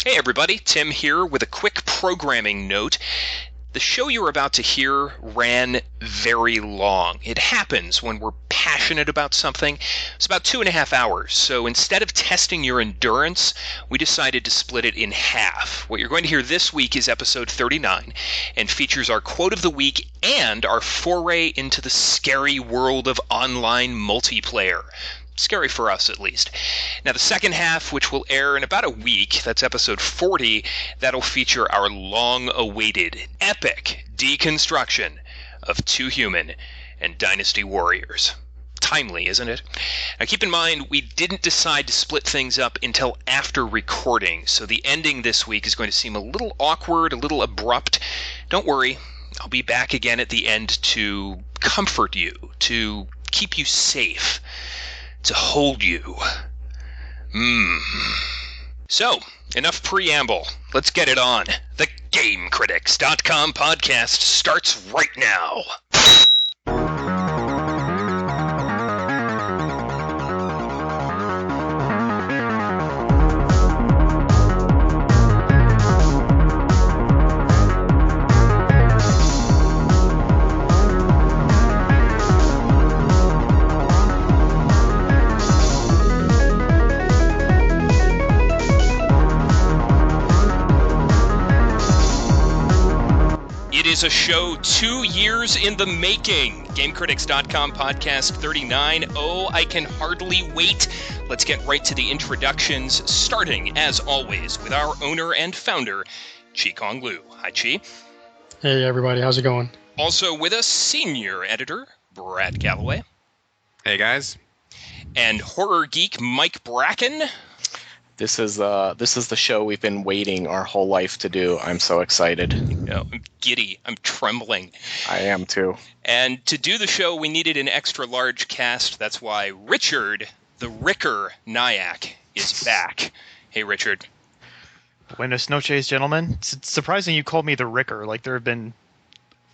Hey everybody, Tim here with a quick programming note. The show you're about to hear ran very long. It happens when we're passionate about something. It's about 2.5 hours, so instead of testing your endurance, we decided to split it in half. What you're going to hear this week is episode 39, and features our quote of the week and our foray into the scary world of online multiplayer. Scary for us, at least. Now, the second half, which will air in about a week, that's episode 40, that'll feature our long-awaited, epic deconstruction of Too Human and Dynasty Warriors. Timely, isn't it? Now, keep in mind, we didn't decide to split things up until after recording, so the ending this week is going to seem a little awkward, a little abrupt. Don't worry, I'll be back again at the end to comfort you, to keep you safe, to hold you. So, enough preamble. Let's get it on. The GameCritics.com podcast starts right now. It is a show 2 years in the making. GameCritics.com podcast 39. Oh, I can hardly wait. Let's get right to the introductions, starting, as always, with our owner and founder, Chi-Kong Liu. Hi, Chi. Hey, everybody. How's it going? Also with us, senior editor, Brad Gallaway. Hey, guys. And horror geek Mike Bracken. This is the show we've been waiting our whole life to do. I'm so excited. I'm giddy. I'm trembling. I am too. And to do the show, we needed an extra large cast. That's why Richard, the Ricker Nyack, is back. Hey, Richard. Buenas noches, gentlemen. It's surprising you called me the Ricker. Like, there have been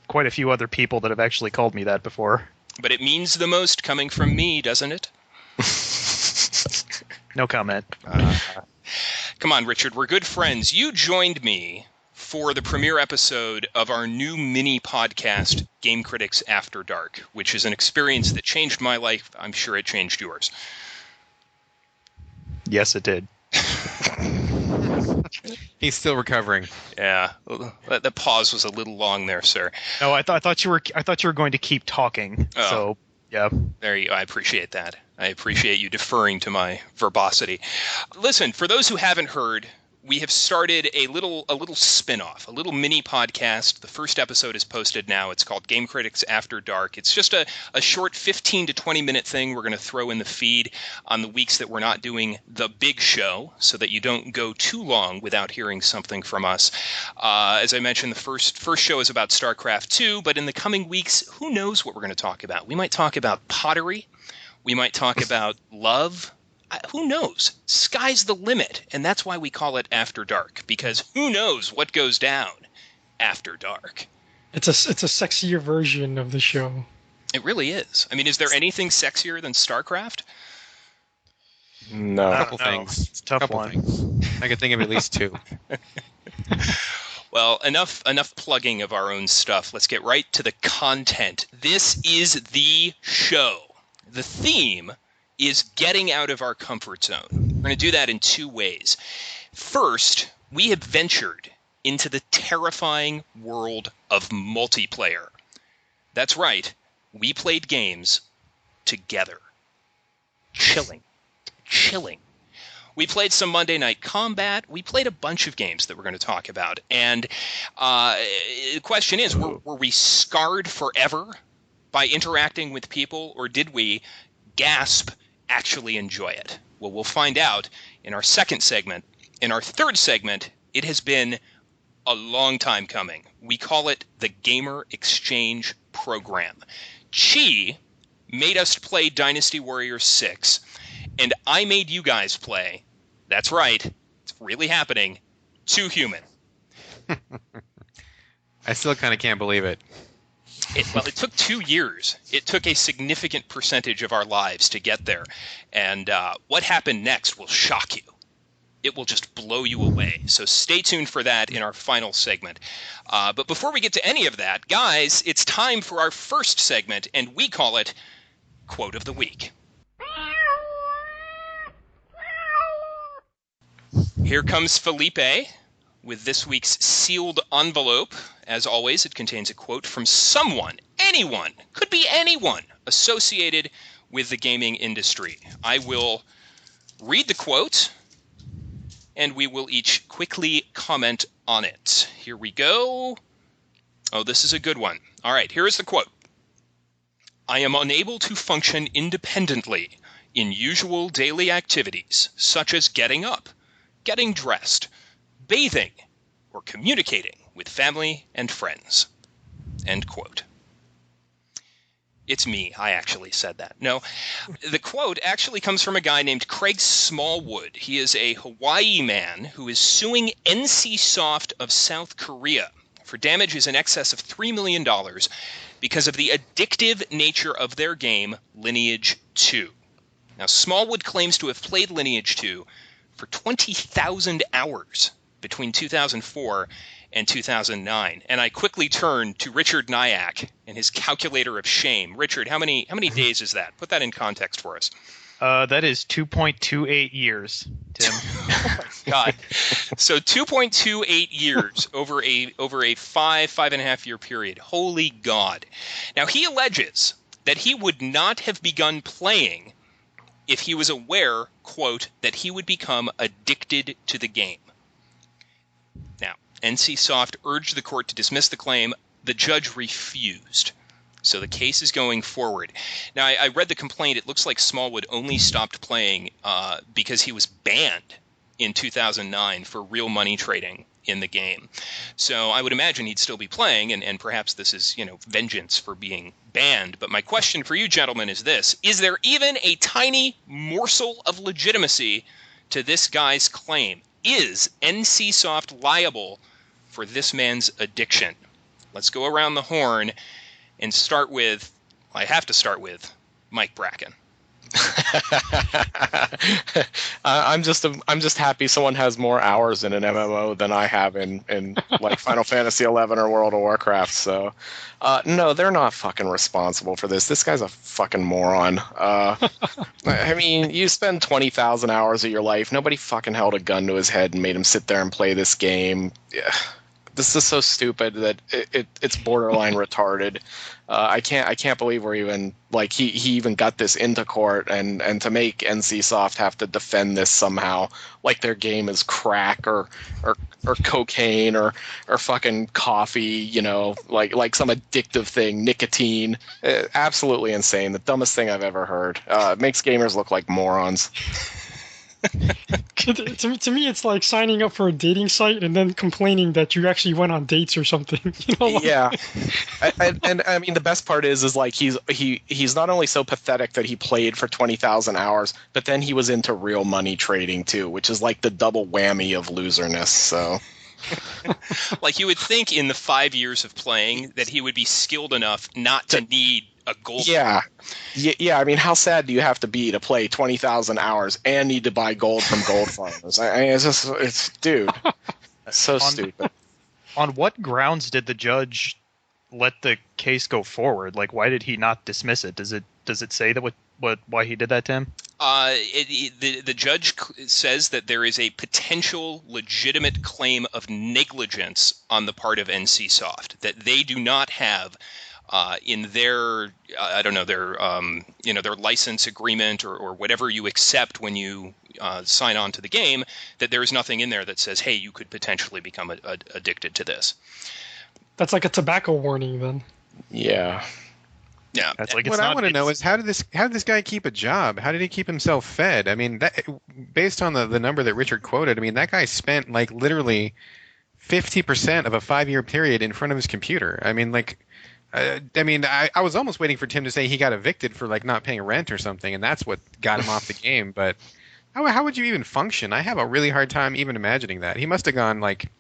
quite a few other people that have actually called me that before. But it means the most coming from me, doesn't it? No comment. Come on, Richard. We're good friends. You joined me for the premiere episode of our new mini podcast, Game Critics After Dark, which is an experience that changed my life. I'm sure it changed yours. Yes, it did. He's still recovering. Yeah, the pause was a little long there, sir. No, I thought you were going to keep talking. Oh. So, yeah. There you go. I appreciate that. I appreciate you deferring to my verbosity. Listen, for those who haven't heard, we have started a little spin-off, a little mini podcast. The first episode is posted now. It's called Game Critics After Dark. It's just a short 15 to 20-minute thing we're going to throw in the feed on the weeks that we're not doing the big show, so that you don't go too long without hearing something from us. As I mentioned, the first show is about StarCraft 2, but in the coming weeks, who knows what we're going to talk about? We might talk about pottery. We might talk about love. Who knows? Sky's the limit, and that's why we call it After Dark, because who knows what goes down after dark. It's a sexier version of the show. It really is. I mean, is there anything sexier than StarCraft? No. A couple things. It's a tough one. Things. I can think of at least two. Well, enough plugging of our own stuff. Let's get right to the content. This is the show. The theme is getting out of our comfort zone. We're going to do that in two ways. First, we have ventured into the terrifying world of multiplayer. That's right. We played games together. Chilling. We played some Monday Night Combat. We played a bunch of games that we're going to talk about. And the question is, were we scarred forever by interacting with people, or did we, gasp, actually enjoy it? Well, we'll find out in our second segment. In our third segment, it has been a long time coming. We call it the Gamer Exchange Program. Chi made us play Dynasty Warriors 6, and I made you guys play, that's right, it's really happening, Too Human. I still kind of can't believe it. It took 2 years. It took a significant percentage of our lives to get there. And what happened next will shock you. it will just blow you away. So stay tuned for that in our final segment. But before we get to any of that, guys, it's time for our first segment, and we call it Quote of the Week. Here comes Felipe with this week's sealed envelope. As always, it contains a quote from someone, anyone, could be anyone, associated with the gaming industry. I will read the quote, and we will each quickly comment on it. Here we go. Oh, this is a good one. All right, here is the quote. I am unable to function independently in usual daily activities, such as getting up, getting dressed, bathing, or communicating with family and friends. End quote. It's me. I actually said that. No, the quote actually comes from a guy named Craig Smallwood. He is a Hawaii man who is suing NCSoft of South Korea for damages in excess of $3 million because of the addictive nature of their game, Lineage 2. Now, Smallwood claims to have played Lineage 2 for 20,000 hours between 2004 and 2009. And I quickly turned to Richard Nyack and his calculator of shame. Richard, how many days is that? Put that in context for us. That is 2.28 years, Tim. Oh my God. So 2.28 years over a 5.5 year period. Holy God. Now, he alleges that he would not have begun playing if he was aware, quote, that he would become addicted to the game. Now, NCSoft urged the court to dismiss the claim. The judge refused. So the case is going forward. Now, I read the complaint. It looks like Smallwood only stopped playing because he was banned in 2009 for real money trading in the game. So I would imagine he'd still be playing, and perhaps this is, vengeance for being banned. But my question for you, gentlemen, is this. Is there even a tiny morsel of legitimacy to this guy's claim? Is NCSoft liable for this man's addiction? Let's go around the horn and I have to start with Mike Bracken. I'm just happy someone has more hours in an MMO than I have in like Final Fantasy 11 or World of Warcraft. So, no, they're not fucking responsible for this. This guy's a fucking moron. I mean, you spend 20,000 hours of your life. Nobody fucking held a gun to his head and made him sit there and play this game. Yeah. This is so stupid that it's borderline retarded. I can't believe we're even like he even got this into court and to make NCSoft have to defend this somehow like their game is crack or cocaine or fucking coffee, like some addictive thing, nicotine. Absolutely insane. The dumbest thing I've ever heard. It makes gamers look like morons. To me, it's like signing up for a dating site and then complaining that you actually went on dates or something. Yeah, and I mean the best part is like he's not only so pathetic that he played for 20,000 hours, but then he was into real money trading too, which is like the double whammy of loserness. So. Like you would think in the 5 years of playing that he would be skilled enough not to need a gold. Yeah. I mean, how sad do you have to be to play 20,000 hours and need to buy gold from gold farmers? Dude, so stupid. On what grounds did the judge let the case go forward? Like, why did he not dismiss it? Does it say that why he did that, Tim? The judge says that there is a potential legitimate claim of negligence on the part of NCSoft, that they do not have in their their license agreement or whatever you accept when you sign on to the game, that there is nothing in there that says, hey, you could potentially become addicted to this. That's like a tobacco warning then. Yeah. Yeah. That's like What I want to know is how did this guy keep a job? How did he keep himself fed? I mean, based on the number that Richard quoted, I mean, that guy spent like literally 50% of a 5-year period in front of his computer. I mean, like, I was almost waiting for Tim to say he got evicted for like not paying rent or something, and that's what got him off the game. But how would you even function? I have a really hard time even imagining that. He must have gone like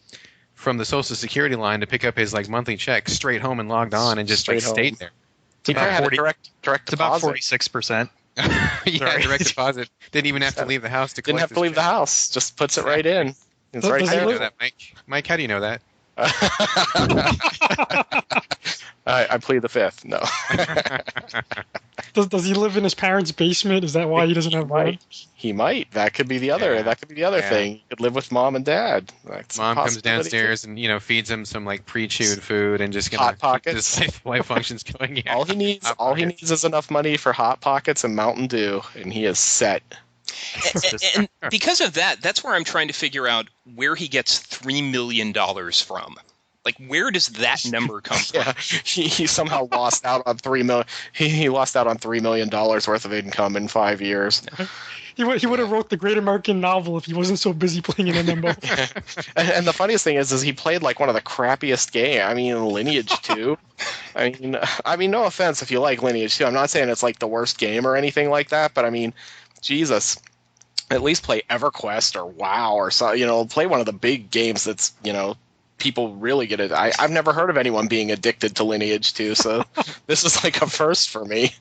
from the Social Security line to pick up his like monthly check straight home and logged on and just like stayed there. He probably had a direct It's about deposit. 46%. Yeah, Sorry. direct deposit. Didn't even have to leave the house to Didn't collect have to leave the house. Just puts it right in. It's Does right he How do you there. know that, Mike? Mike, how do you know that? I plead the fifth. No. Does he live in his parents' basement? Is that why he doesn't have rent? He might. That could be the other. Yeah. That could be the other Yeah. thing. He could live with mom and dad. That's a Mom comes possibility, downstairs and feeds him some like pre-chewed food and just Hot gonna keep Pockets. his life functions going. too. Yeah. All he needs. Hot All he Pockets. needs is enough money for Hot Pockets and Mountain Dew, and he is set. And because of that, that's where I'm trying to figure out where he gets $3 million from. Like, where does that number come from? Yeah, he somehow lost out on $3 million. He lost out on $3 million worth of income in 5 years. He would have wrote the Great American Novel if he wasn't so busy playing an MMO. And the funniest thing is he played like one of the crappiest games. I mean, Lineage 2. I mean, no offense if you like Lineage 2. I'm not saying it's like the worst game or anything like that, but I mean, Jesus, at least play EverQuest or WoW or so. Play one of the big games that's people really get it. I've never heard of anyone being addicted to Lineage 2, so this is like a first for me.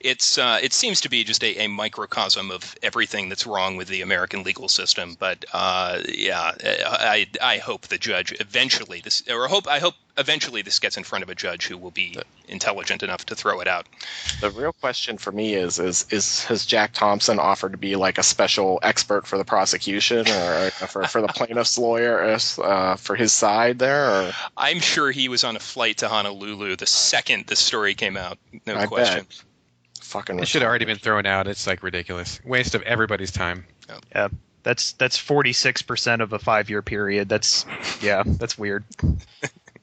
It seems to be just a microcosm of everything that's wrong with the American legal system. But I hope the judge eventually I hope eventually this gets in front of a judge who will be intelligent enough to throw it out. The real question for me is has Jack Thompson offered to be like a special expert for the prosecution or for the plaintiff's lawyer for his side there? Or? I'm sure he was on a flight to Honolulu the second the story came out. No I question. bet. Fucking It should have already been thrown out. It's like ridiculous. Waste of everybody's time. Yeah, that's 46% of a 5-year period. That's weird.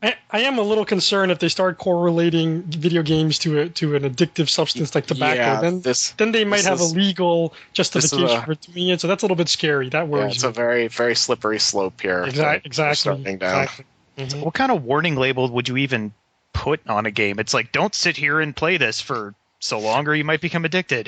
I am a little concerned if they start correlating video games to an addictive substance like tobacco. Yeah, then they might have a legal justification a- for doing it. So that's a little bit scary. That Yeah, worries it's me. a very, very slippery slope here. Exactly. Starting down. Exactly. Mhm. What kind of warning label would you even put on a game? It's like, don't sit here and play this for so long or you might become addicted.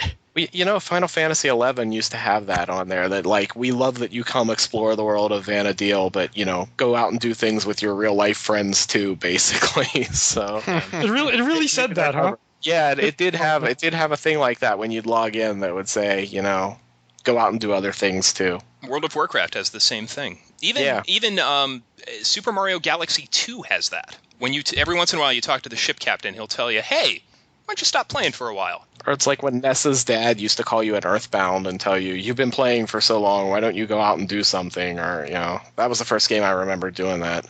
Final Fantasy XI used to have that on there, that like, we love that you come explore the world of Vana'diel, but go out and do things with your real life friends too, basically. So It really said that, huh? yeah, it did have a thing like that when you'd log in that would say, go out and do other things too. World of Warcraft has the same thing. Even Super Mario Galaxy 2 has that. When every once in a while you talk to the ship captain, he'll tell you, "Hey, why don't you stop playing for a while?" Or it's like when Nessa's dad used to call you at Earthbound and tell you, "You've been playing for so long, why don't you go out and do something?" Or that was the first game I remember doing that.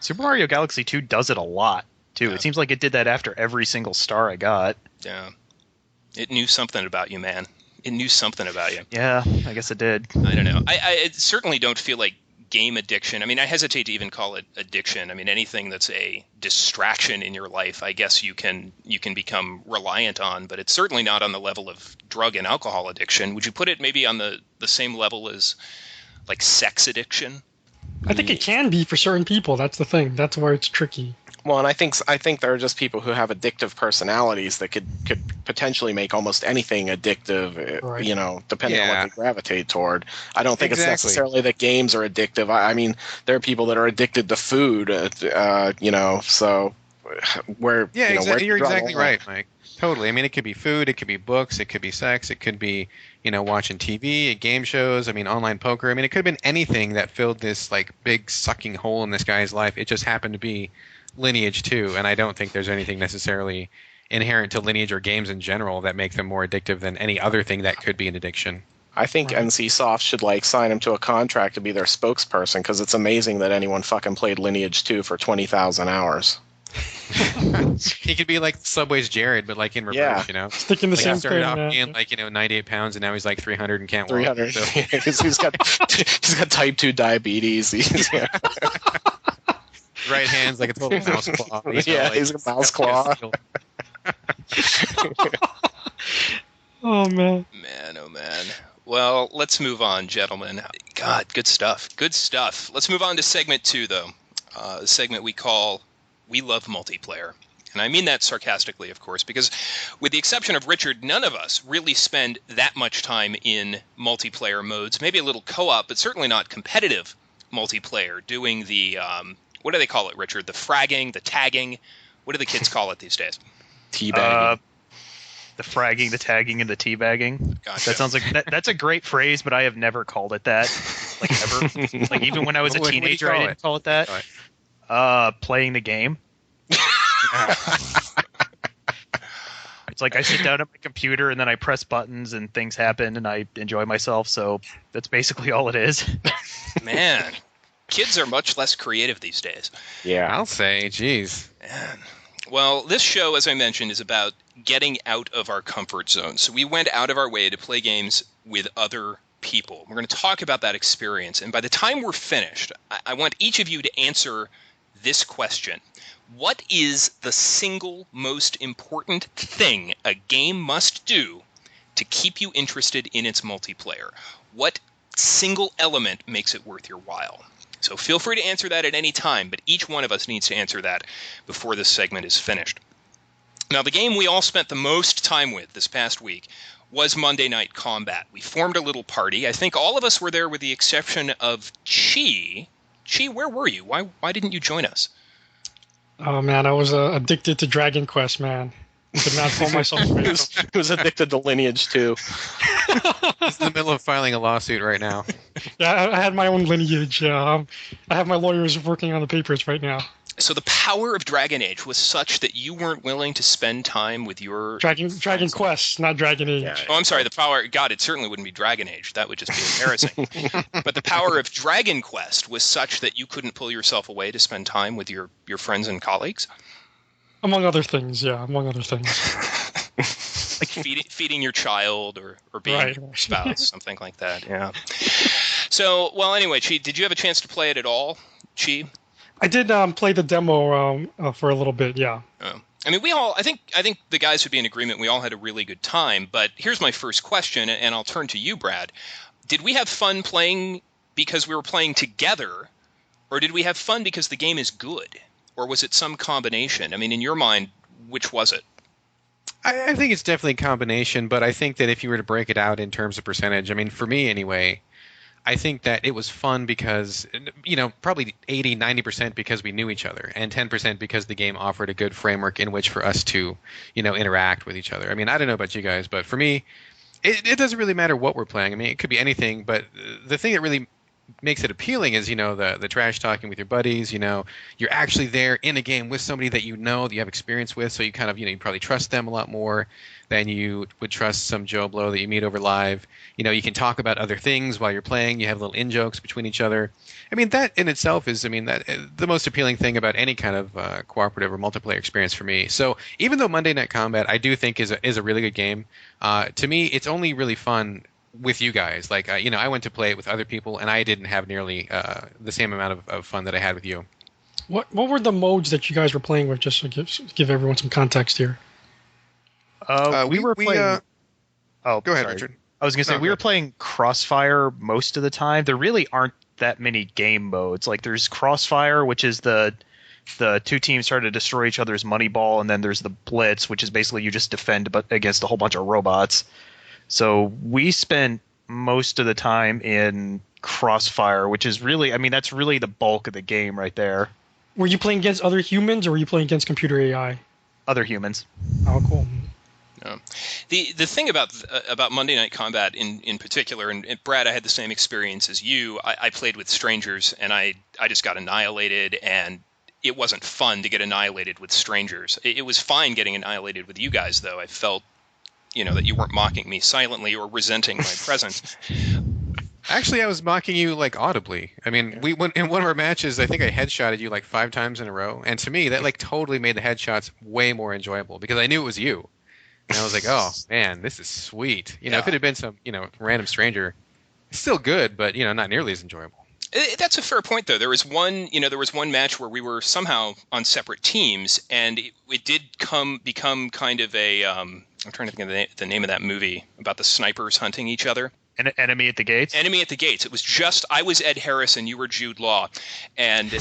Super Mario Galaxy 2 does it a lot, too. Yeah. It seems like it did that after every single star I got. Yeah, it knew something about you, man. It knew something about you. Yeah, I guess it did. I don't know. I certainly don't feel like game addiction. I mean, I hesitate to even call it addiction. I mean, anything that's a distraction in your life, I guess you can become reliant on, but it's certainly not on the level of drug and alcohol addiction. Would you put it maybe on the same level as like sex addiction? I think it can be for certain people. That's the thing. That's where it's tricky. Well, and I think there are just people who have addictive personalities that could potentially make almost anything addictive, Right. depending on Yeah. what they gravitate toward. I don't think Exactly. it's necessarily that games are addictive. I mean, there are people that are addicted to food, so where Yeah, where exactly. do You're you draw the exactly line? right, Mike. Totally. I mean, it could be food, it could be books, it could be sex, it could be, watching TV, game shows. I mean, online poker. I mean, it could have been anything that filled this like big sucking hole in this guy's life. It just happened to be Lineage 2, and I don't think there's anything necessarily inherent to Lineage or games in general that make them more addictive than any other thing that could be an addiction. I think Right. NCSoft should sign him to a contract to be their spokesperson, because it's amazing that anyone fucking played Lineage 2 for 20,000 hours. He could be like Subway's Jared, but like in reverse, Yeah. Sticking the Like same he started off thing. being like 98 pounds, and now he's like 300 and can't walk. 300. So, he's got type 2 diabetes. right hand's like a total mouse claw. Yeah, he's a mouse claw. Oh man. Man, oh man. Well, let's move on, gentlemen. God, good stuff. Good stuff. Let's move on to segment 2, though. The segment we call We Love Multiplayer. And I mean that sarcastically, of course, because with the exception of Richard, none of us really spend that much time in multiplayer modes. Maybe a little co-op, but certainly not competitive multiplayer, doing the, what do they call it, Richard? The fragging, the tagging. What do the kids call it these days? Teabagging. The fragging, the tagging, and the teabagging. Gotcha. That sounds like that's a great phrase, but I have never called it that. Like ever. Like even when I was a What do you teenager, call I didn't call it that. Playing the game. It's like I sit down at my computer and then I press buttons and things happen and I enjoy myself. So that's basically all it is. Man, kids are much less creative these days. Yeah. I'll say, geez. Man. Well, this show, as I mentioned, is about getting out of our comfort zone. So we went out of our way to play games with other people. We're going to talk about that experience. And by the time we're finished, I want each of you to answer this question. What is the single most important thing a game must do to keep you interested in its multiplayer? What single element makes it worth your while? So feel free to answer that at any time, but each one of us needs to answer that before this segment is finished. Now, the game we all spent the most time with this past week was Monday Night Combat. We formed a little party. I think all of us were there with the exception of Chi. Chi, where were you? Why didn't you join us? Oh man, I was addicted to Dragon Quest, man. Could not pull myself away. He was addicted to Lineage too. He's in the middle of filing a lawsuit right now. Yeah, I had my own lineage. I have my lawyers working on the papers right now. So the power of Dragon Age was such that you weren't willing to spend time with your... Dragon Quest, not Dragon Age. Yeah. Oh, I'm sorry, the power... God, it certainly wouldn't be Dragon Age. That would just be embarrassing. But the power of Dragon Quest was such that you couldn't pull yourself away to spend time with your friends and colleagues? Among other things, yeah, among other things. Like feeding your child or being Right. your spouse, something like that, yeah. So, well, anyway, Chi, did you have a chance to play it at all, Chi? I did play the demo for a little bit, yeah. I mean, I think the guys would be in agreement. We all had a really good time. But here's my first question, and I'll turn to you, Brad. Did we have fun playing because we were playing together, or did we have fun because the game is good? Or was it some combination? I mean, in your mind, which was it? I think it's definitely a combination, but I think that if you were to break it out in terms of percentage, I mean, for me anyway, I think that it was fun because, probably 80, 90% because we knew each other, and 10% because the game offered a good framework in which for us to, interact with each other. I mean, I don't know about you guys, but for me, it doesn't really matter what we're playing. I mean, it could be anything, but the thing that really makes it appealing is, the trash talking with your buddies, you're actually there in a game with somebody that that you have experience with, so you kind of, you probably trust them a lot more than you would trust some Joe Blow that you meet over live. You can talk about other things while you're playing. You have little in-jokes between each other. I mean, that in itself is, the most appealing thing about any kind of cooperative or multiplayer experience for me. So even though Monday Night Combat I do think is a really good game, to me it's only really fun with you guys. Like, I went to play it with other people, and I didn't have nearly the same amount of fun that I had with you. What were the modes that you guys were playing with, just to give everyone some context here? We were playing... Go ahead, sorry. Richard. I was going to say, we were playing Crossfire most of the time. There really aren't that many game modes. Like, there's Crossfire, which is the two teams try to destroy each other's money ball, and then there's the Blitz, which is basically you just defend against a whole bunch of robots. So we spent most of the time in Crossfire, which is really, that's really the bulk of the game right there. Were you playing against other humans, or were you playing against computer AI? Other humans. Oh, cool. The thing about Monday Night Combat in particular, and Brad, I had the same experience as you. I played with strangers, and I just got annihilated, and it wasn't fun to get annihilated with strangers. It was fine getting annihilated with you guys, though. I felt, that you weren't mocking me silently or resenting my presence. Actually, I was mocking you, audibly. I mean, we went in one of our matches, I think I headshotted you 5 times in a row, and to me, that totally made the headshots way more enjoyable, because I knew it was you. And I was like, oh, man, this is sweet. If it had been some, random stranger, it's still good, but, not nearly as enjoyable. That's a fair point, though. There was one match where we were somehow on separate teams, and it did become kind of a I'm trying to think of the name of that movie about the snipers hunting each other. Enemy at the Gates? Enemy at the Gates. It was just I was Ed Harris and you were Jude Law, and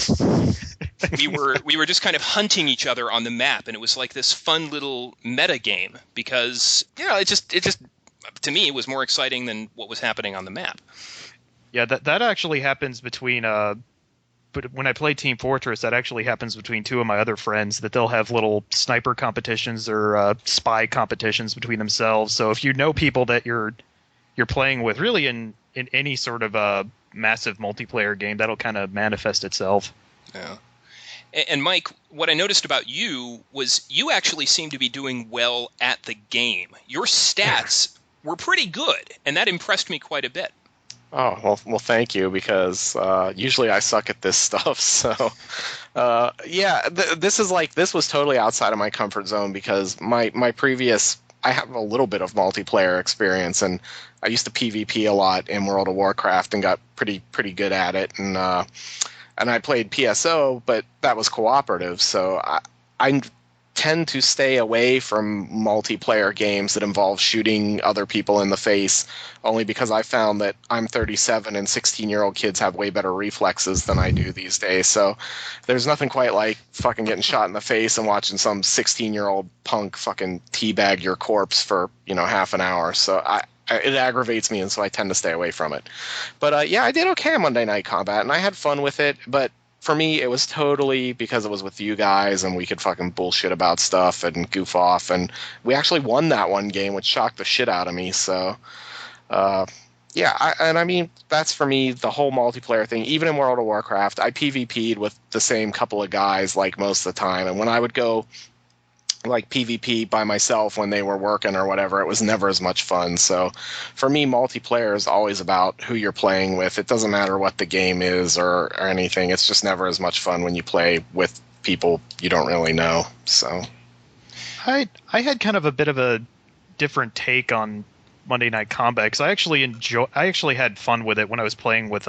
we were just kind of hunting each other on the map, and it was like this fun little meta game because it just to me it was more exciting than what was happening on the map. Yeah, that actually happens between but when I play Team Fortress, that actually happens between two of my other friends. That they'll have little sniper competitions or spy competitions between themselves. So if you know people that you're playing with, really in any sort of massive multiplayer game, that'll kind of manifest itself. Yeah. And Mike, what I noticed about you was you actually seem to be doing well at the game. Your stats were pretty good, and that impressed me quite a bit. Oh, well, thank you, because usually I suck at this stuff. So, this was totally outside of my comfort zone, because my previous, I have a little bit of multiplayer experience, and I used to PvP a lot in World of Warcraft and got pretty good at it. And I played PSO, but that was cooperative, so I tend to stay away from multiplayer games that involve shooting other people in the face, only because I found that I'm 37 and 16-year-old kids have way better reflexes than I do these days. So there's nothing quite like fucking getting shot in the face and watching some 16-year-old punk fucking teabag your corpse for, half an hour. So it aggravates me, and so I tend to stay away from it. But I did okay on Monday Night Combat, and I had fun with it. But for me, it was totally because it was with you guys, and we could fucking bullshit about stuff and goof off. And we actually won that one game, which shocked the shit out of me. So, I mean, that's for me the whole multiplayer thing. Even in World of Warcraft, I PvP'd with the same couple of guys like most of the time, and when I would go like PvP by myself when they were working or whatever, it was never as much fun. So for me, multiplayer is always about who you're playing with. It doesn't matter what the game is or anything. It's just never as much fun when you play with people you don't really know. So I had kind of a bit of a different take on Monday Night Combat, because I actually had fun with it when I was playing with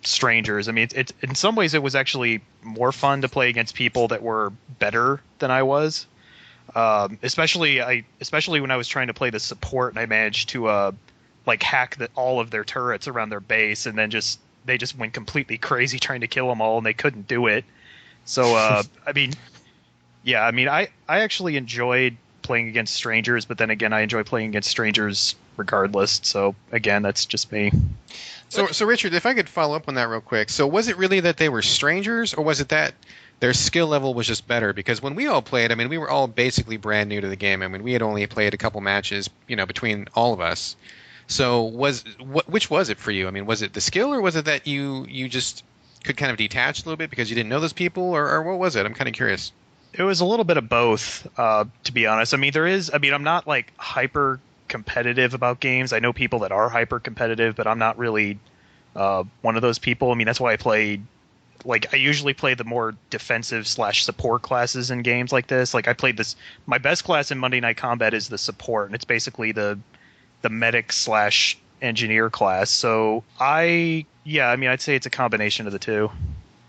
strangers. I mean, it's in some ways it was actually more fun to play against people that were better than I was. Especially when I was trying to play the support, and I managed to hack all of their turrets around their base, and then they just went completely crazy trying to kill them all, and they couldn't do it. So I actually enjoyed playing against strangers, but then again, I enjoy playing against strangers regardless. So again, that's just me. So Richard, if I could follow up on that real quick. So was it really that they were strangers, or was it that their skill level was just better? Because when we all played, I mean, we were all basically brand new to the game. I mean, we had only played a couple matches, between all of us. So which was it for you? I mean, was it the skill, or was it that you just could kind of detach a little bit because you didn't know those people, or what was it? I'm kind of curious. It was a little bit of both, to be honest. I mean, I'm not like hyper competitive about games. I know people that are hyper competitive, but I'm not really one of those people. I mean, that's why I usually play the more defensive / support classes in games like this. Like I played this, my best class in Monday Night Combat is the support, and it's basically the medic / engineer class. So I'd say it's a combination of the two.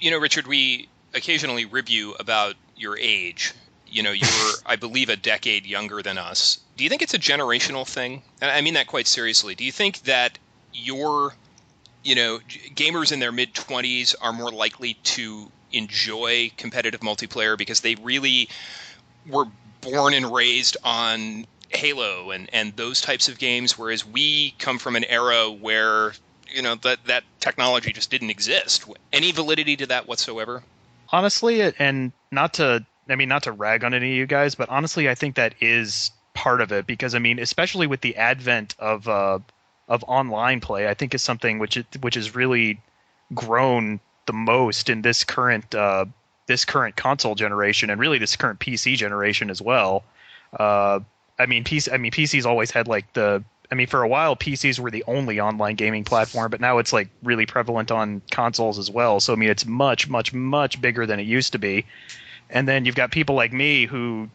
Richard, we occasionally rib you about your age. You're, I believe, a decade younger than us. Do you think it's a generational thing? And I mean that quite seriously. Do you think that gamers in their mid-20s are more likely to enjoy competitive multiplayer because they really were born and raised on Halo and those types of games, whereas we come from an era where, that technology just didn't exist? Any validity to that whatsoever? Honestly, and not to rag on any of you guys, but honestly, I think that is part of it, because, I mean, especially with the advent of online play, I think is something which has really grown the most in this current console generation, and really this current PC generation as well. PCs always had for a while PCs were the only online gaming platform, but now it's like really prevalent on consoles as well. So I mean, it's much, much, much bigger than it used to be. And then you've got people like me who,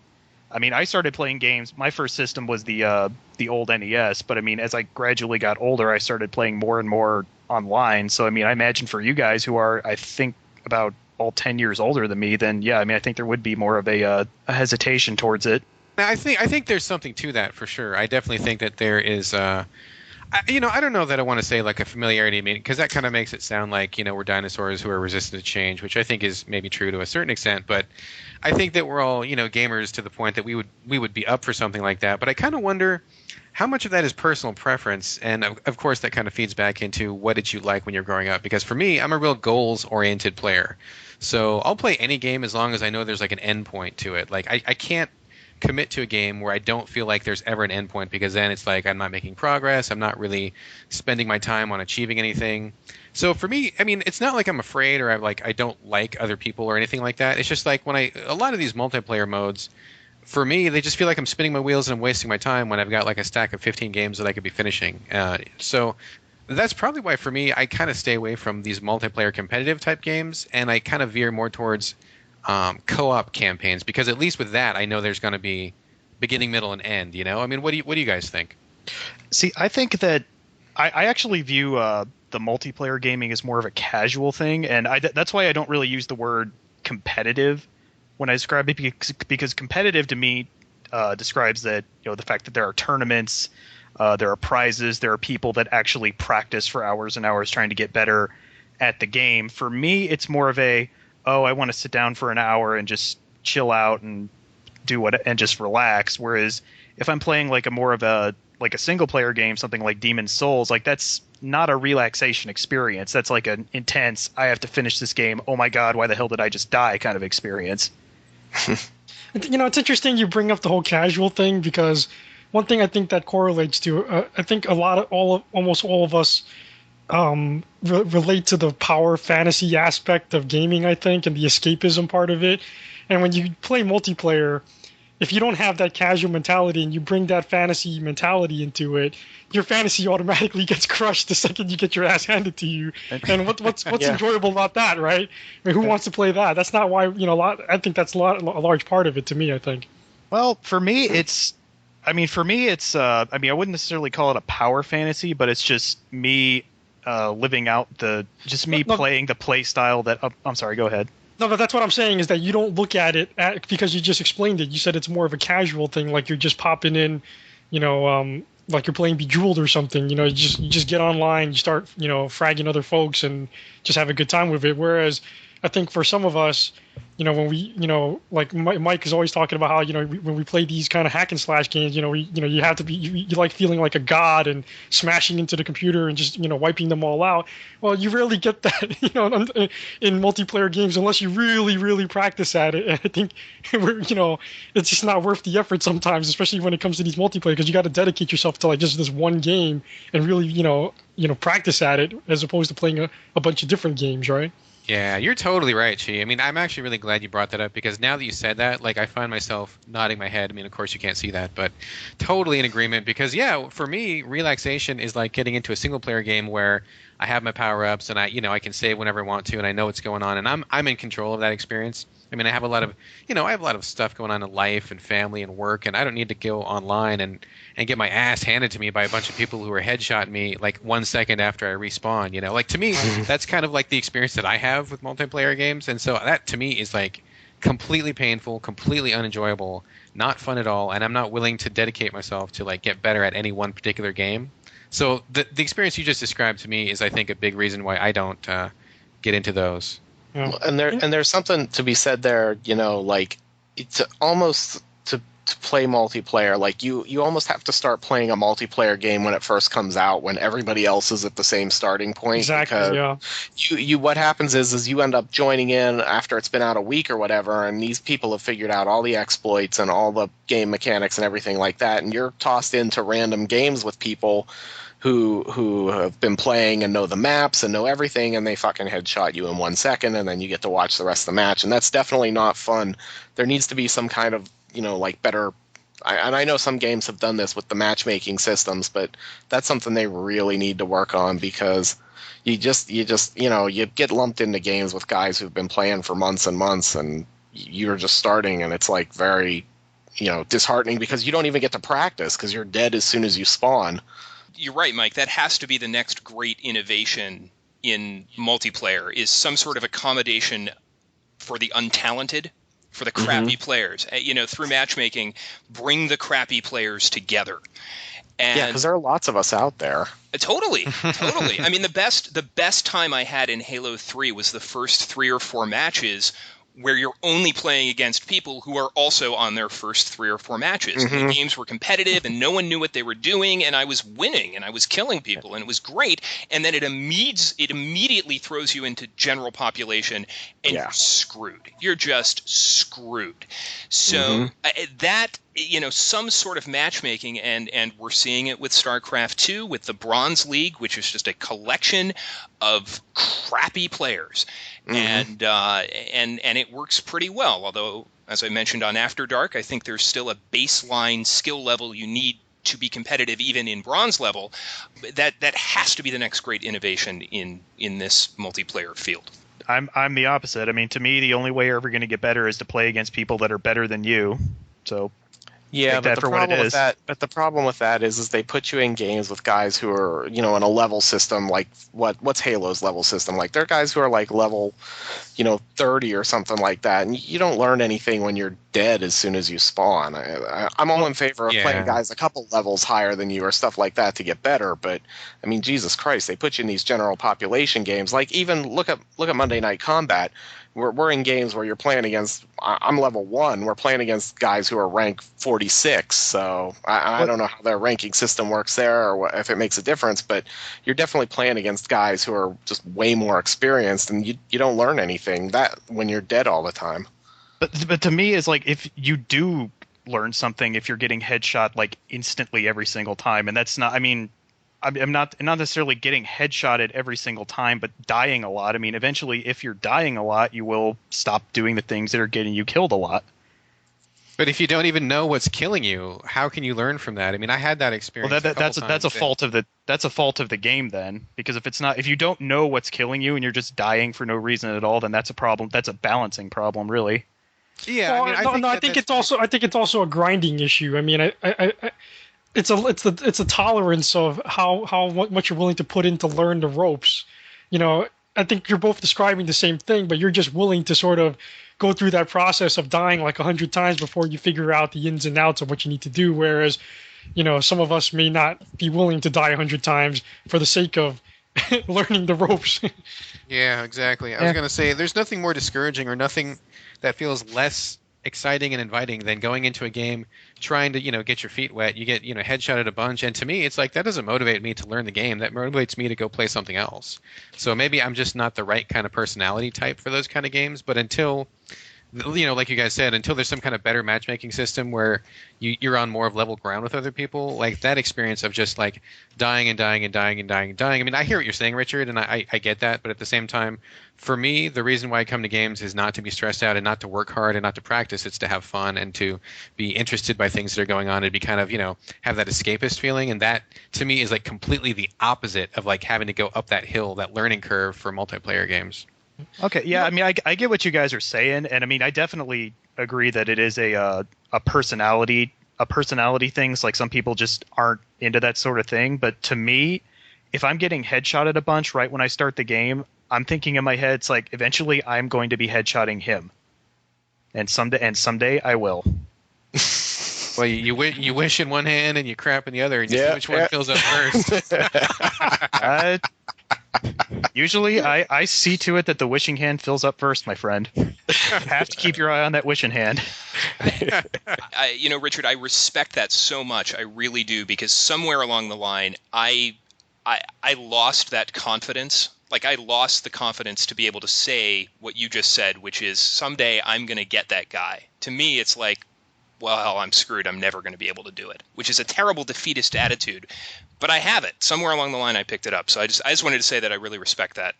I started playing games. My first system was the old NES, but as I gradually got older, I started playing more and more online. So I imagine for you guys who are, I think, about all 10 years older than me, then yeah, I think there would be more of a hesitation towards it. I think there's something to that for sure. I definitely think that there is. I don't know that I want to say like a familiarity meaning, because that kind of makes it sound like, we're dinosaurs who are resistant to change, which I think is maybe true to a certain extent. But I think that we're all, gamers to the point that we would be up for something like that. But I kind of wonder how much of that is personal preference, and of course that kind of feeds back into what did you like when you're growing up. Because for me, I'm a real goals-oriented player, so I'll play any game as long as I know there's like an end point to it. Like I can't commit to a game where I don't feel like there's ever an endpoint, because then it's like I'm not making progress. I'm not really spending my time on achieving anything. So for me, I mean, it's not like I'm afraid or I don't like other people or anything like that. It's just like when a lot of these multiplayer modes, for me, they just feel like I'm spinning my wheels and I'm wasting my time when I've got like a stack of 15 games that I could be finishing. So that's probably why for me, I kind of stay away from these multiplayer competitive type games, and I kind of veer more towards co-op campaigns, because at least with that, I know there's going to be beginning, middle, and end. I mean, what do you guys think? See, I think that I actually view the multiplayer gaming as more of a casual thing, and that's why I don't really use the word competitive when I describe it, because competitive to me describes that the fact that there are tournaments, there are prizes, there are people that actually practice for hours and hours trying to get better at the game. For me, it's more of I want to sit down for an hour and just chill out and and just relax. Whereas if I'm playing like a single player game, something like Demon's Souls, like that's not a relaxation experience. That's like an intense, I have to finish this game. Oh my God, why the hell did I just die kind of experience. It's interesting you bring up the whole casual thing, because one thing I think that correlates to, I think almost all of us relate to the power fantasy aspect of gaming, I think, and the escapism part of it. And when you play multiplayer, if you don't have that casual mentality and you bring that fantasy mentality into it, your fantasy automatically gets crushed the second you get your ass handed to you. And what's Yeah. enjoyable about that, right? I mean, who wants to play that? That's not why, I think that's a large part of it to me, I think. Well, for me, it's I wouldn't necessarily call it a power fantasy, but it's just me living out playing the play style that. I'm sorry. Go ahead. No, but that's what I'm saying, is that you don't look at it because you just explained it. You said it's more of a casual thing, like you're just popping in, like you're playing Bejeweled or something. You just get online, you start, fragging other folks and just have a good time with it. Whereas I think for some of us, when we, like Mike is always talking about how, when we play these kind of hack and slash games, you have to be, you like feeling like a god and smashing into the computer and just, wiping them all out. Well, you rarely get that, in multiplayer games unless you really, really practice at it. And I think it's just not worth the effort sometimes, especially when it comes to these multiplayer, because you got to dedicate yourself to like just this one game and really, practice at it, as opposed to playing a bunch of different games, right? Yeah, you're totally right, Chi. I mean, I'm actually really glad you brought that up, because now that you said that, like, I find myself nodding my head. I mean, of course you can't see that, but totally in agreement, because, yeah, for me, relaxation is like getting into a single-player game where I have my power-ups and I can save whenever I want to, and I know what's going on, and I'm in control of that experience. I mean, I have a lot of stuff going on in life and family and work, and I don't need to go online and get my ass handed to me by a bunch of people who are headshotting me like 1 second after I respawn. Like, to me, that's kind of like the experience that I have with multiplayer games, and so that to me is like completely painful, completely unenjoyable, not fun at all, and I'm not willing to dedicate myself to like get better at any one particular game. So the experience you just described to me is, I think, a big reason why I don't get into those. Yeah. And there's something to be said there, like it's almost to play multiplayer, like you almost have to start playing a multiplayer game when it first comes out, when everybody else is at the same starting point. Exactly. Because you what happens is you end up joining in after it's been out a week or whatever, and these people have figured out all the exploits and all the game mechanics and everything like that, and you're tossed into random games with people who have been playing and know the maps and know everything, and they fucking headshot you in 1 second, and then you get to watch the rest of the match, and that's definitely not fun. There needs to be some kind of, like better. And I know some games have done this with the matchmaking systems, but that's something they really need to work on, because you get lumped into games with guys who've been playing for months and months, and you're just starting, and it's like very, disheartening, because you don't even get to practice because you're dead as soon as you spawn. You're right, Mike. That has to be the next great innovation in multiplayer, is some sort of accommodation for the untalented, for the crappy players. Through matchmaking, bring the crappy players together. And Yeah, because there are lots of us out there. Totally. I mean, the best time I had in Halo 3 was the first 3 or 4 matches where you're only playing against people who are also on their first 3 or 4 matches. And the games were competitive, and no one knew what they were doing, and I was winning, and I was killing people, and it was great. And then it immediately throws you into general population, and you're screwed. You're just screwed. So that, some sort of matchmaking, and we're seeing it with StarCraft 2, with the Bronze League, which is just a collection of crappy players. And it works pretty well. Although, as I mentioned on After Dark, I think there's still a baseline skill level you need to be competitive, even in bronze level. That has to be the next great innovation in this multiplayer field. I'm the opposite. I mean, to me, the only way you're ever going to get better is to play against people that are better than you. So. Yeah, but the problem with that is they put you in games with guys who are, in a level system like what's Halo's level system like? They're guys who are like level, 30 or something like that, and you don't learn anything when you're dead as soon as you spawn. I'm all in favor of playing guys a couple levels higher than you or stuff like that to get better, but I mean, Jesus Christ, they put you in these general population games. Like even look at Monday Night Combat. We're in games where you're playing against. I'm level 1. We're playing against guys who are rank 46. So I don't know how their ranking system works there, or if it makes a difference. But you're definitely playing against guys who are just way more experienced, and you don't learn anything that when you're dead all the time. But to me, it's like if you do learn something, if you're getting headshot like instantly every single time, and that's not. I mean. I'm not necessarily getting headshotted every single time, but dying a lot. I mean, eventually, if you're dying a lot, you will stop doing the things that are getting you killed a lot. But if you don't even know what's killing you, how can you learn from that? I mean, I had that experience. Well, that's a fault of the game then, because if you don't know what's killing you and you're just dying for no reason at all, then that's a problem. That's a balancing problem, really. Yeah, well, I think it's also a grinding issue. I mean, It's a tolerance of how much you're willing to put in to learn the ropes. I think you're both describing the same thing, but you're just willing to sort of go through that process of dying like 100 times before you figure out the ins and outs of what you need to do. Whereas, some of us may not be willing to die 100 times for the sake of learning the ropes. Yeah, exactly. I was going to say, there's nothing more discouraging or nothing that feels less exciting and inviting than going into a game trying to get your feet wet. You get headshotted a bunch, and to me it's like that doesn't motivate me to learn the game. That motivates me to go play something else. So maybe I'm just not the right kind of personality type for those kind of games, but until like you guys said, until there's some kind of better matchmaking system where you're on more of level ground with other people, like that experience of just like dying and dying and dying and dying and dying. I mean, I hear what you're saying, Richard, and I get that, but at the same time, for me, the reason why I come to games is not to be stressed out and not to work hard and not to practice. It's to have fun and to be interested by things that are going on and be kind of, have that escapist feeling. And that, to me, is like completely the opposite of like having to go up that hill, that learning curve for multiplayer games. Okay, yeah, I mean, I get what you guys are saying, and I mean, I definitely agree that it is a personality thing. It's like some people just aren't into that sort of thing. But to me, if I'm getting headshotted a bunch right when I start the game, I'm thinking in my head, it's like eventually I'm going to be headshotting him, and someday I will. Well, you wish in one hand and you crap in the other, and you see which one fills up first. Usually, I see to it that the wishing hand fills up first, my friend. You have to keep your eye on that wishing hand. Richard, I respect that so much. I really do, because somewhere along the line, I lost that confidence. Like, I lost the confidence to be able to say what you just said, which is someday I'm going to get that guy. To me, it's like, well, I'm screwed. I'm never going to be able to do it, which is a terrible defeatist attitude. But I have it. Somewhere along the line, I picked it up. So I just wanted to say that I really respect that.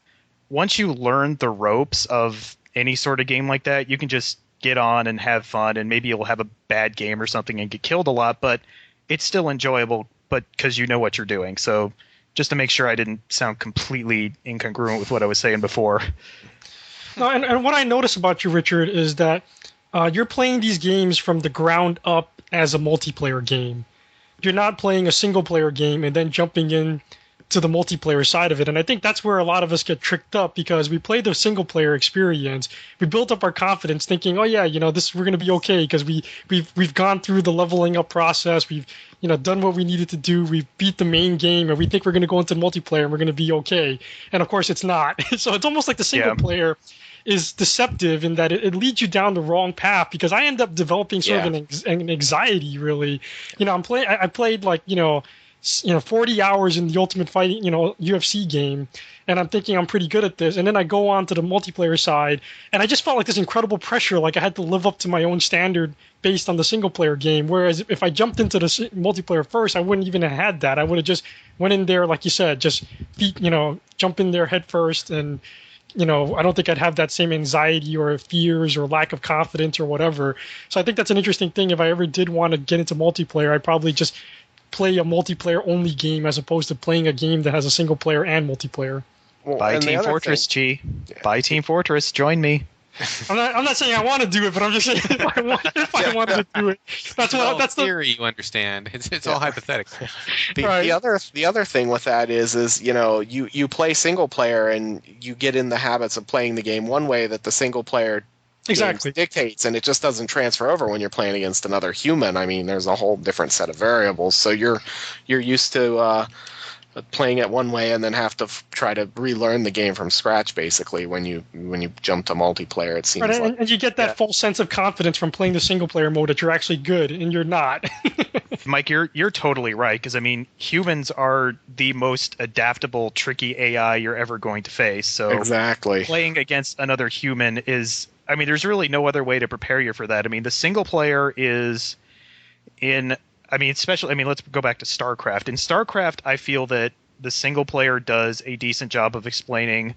Once you learn the ropes of any sort of game like that, you can just get on and have fun, and maybe you'll have a bad game or something and get killed a lot, but it's still enjoyable, but because you know what you're doing. So just to make sure I didn't sound completely incongruent with what I was saying before. No, and what I notice about you, Richard, is that you're playing these games from the ground up as a multiplayer game. You're not playing a single-player game and then jumping in to the multiplayer side of it. And I think that's where a lot of us get tricked up, because we play the single-player experience. We built up our confidence thinking, oh, yeah, we're going to be okay because we've gone through the leveling up process. We've done what we needed to do. We beat the main game, and we think we're going to go into multiplayer and we're going to be okay. And of course, it's not. So it's almost like the single player is deceptive in that it leads you down the wrong path, because I end up developing sort of an anxiety, really. I played 40 hours in the Ultimate Fighting, UFC game, and I'm thinking I'm pretty good at this. And then I go on to the multiplayer side, and I just felt like this incredible pressure, like I had to live up to my own standard based on the single player game. Whereas if I jumped into the multiplayer first, I wouldn't even have had that. I would have just went in there, like you said, just jump in there head first. And, I don't think I'd have that same anxiety or fears or lack of confidence or whatever. So I think that's an interesting thing. If I ever did want to get into multiplayer, I'd probably just play a multiplayer only game as opposed to playing a game that has a single player and multiplayer. Well, Buy Team Fortress, Chi. Buy Team Fortress. Join me. I'm not saying I want to do it, but I'm just saying if I wanted to do it. That's theory, you understand. It's all hypothetical. The other thing with that is you play single player and you get in the habits of playing the game one way that the single player exactly dictates, and it just doesn't transfer over when you're playing against another human. I mean, there's a whole different set of variables. So you're used to playing it one way and then have to try to relearn the game from scratch, basically, when you jump to multiplayer. It seems right, like, and you get that full sense of confidence from playing the single player mode that you're actually good, and you're not. Mike, you're totally right, because I mean, humans are the most adaptable, tricky AI you're ever going to face. So exactly, playing against another human is, I mean, there's really no other way to prepare you for that. I mean, the single player is especially, let's go back to StarCraft. In StarCraft, I feel that the single player does a decent job of explaining,